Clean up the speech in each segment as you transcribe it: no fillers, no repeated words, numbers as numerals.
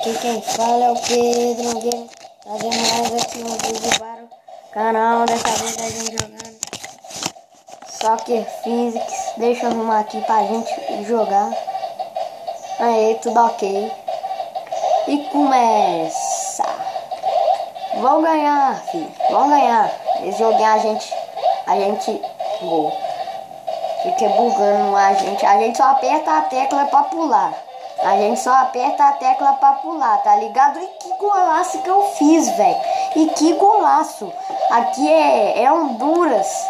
Aqui quem fala é o Pedro Nogueira, trazendo mais aqui um vídeo para o canal. Dessa vez a gente jogando Soccer Physics. Deixa eu arrumar aqui pra gente jogar. Aí, tudo ok. E começa. Vão ganhar, filho. Vão ganhar. Esse joguinho a gente gol. Fica bugando a gente. A gente só aperta a tecla pra pular. A gente só aperta a tecla pra pular, tá ligado? E que golaço que eu fiz, velho. E que golaço. Aqui é Honduras.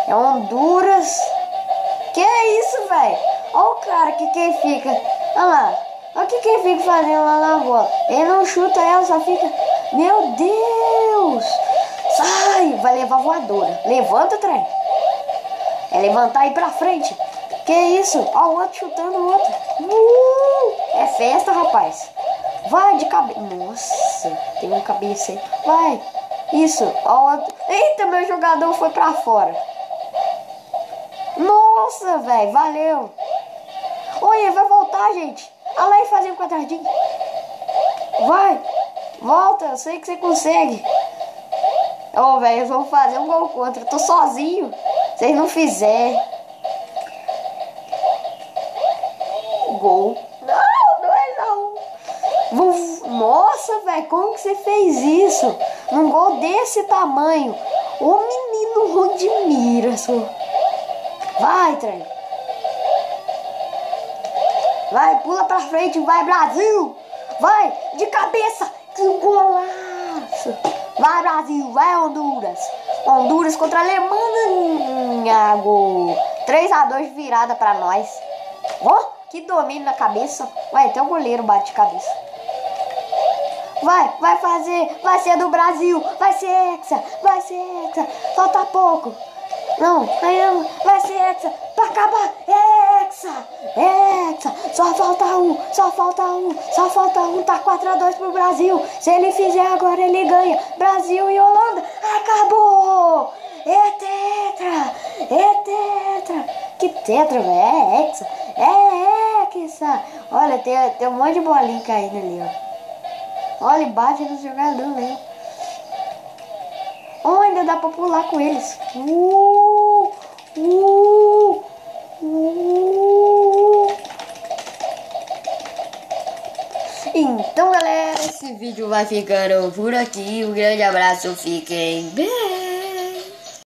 É Honduras. Que é isso, velho? Olha o cara que fica. Olha lá. Olha o que fica fazendo lá na bola. Ele não chuta ela, só fica. Meu Deus. Sai. Vai levar voadora. Levanta, trem. É levantar e ir pra frente. Que isso? Ó o outro chutando o outro. É festa, rapaz. Vai de cabeça. Nossa, tem uma cabeça aí. Vai. Isso. Ó o outro. Eita, meu jogador foi pra fora. Nossa, velho. Valeu. Olha, vai voltar, gente. Olha lá e fazer um quadradinho. Vai. Volta. Eu sei que você consegue. Ô, velho, eu vou fazer um gol contra. Eu tô sozinho. Se vocês não fizerem. Gol. Não, 2-1. Nossa, velho, como que você fez isso? Num gol desse tamanho. Ô menino ruim de mira, só. Vai, trem. Vai, pula pra frente, vai, Brasil. Vai, de cabeça. Que golaço. Vai, Brasil, vai, Honduras. Honduras contra a Alemanha. Gol. 3-2 virada pra nós. Ó. Que domínio na cabeça. Vai, até o goleiro bate de cabeça. Vai fazer. Vai ser do Brasil. Vai ser hexa. Vai ser hexa. Falta pouco. Não, vai ser hexa. Pra acabar. Hexa. Hexa. Só falta um. Só falta um. Só falta um. Tá 4-2 pro Brasil. Se ele fizer agora, ele ganha. Brasil e Holanda. Acabou. É tetra. É tetra. Que tetra, velho. É hexa. É hexa. Olha, tem um monte de bolinha caindo ali, ó. Olha, bate no jogador mesmo. Oh, ainda dá pra pular com eles. Então, galera, esse vídeo vai ficando por aqui. Um grande abraço, fiquem bem.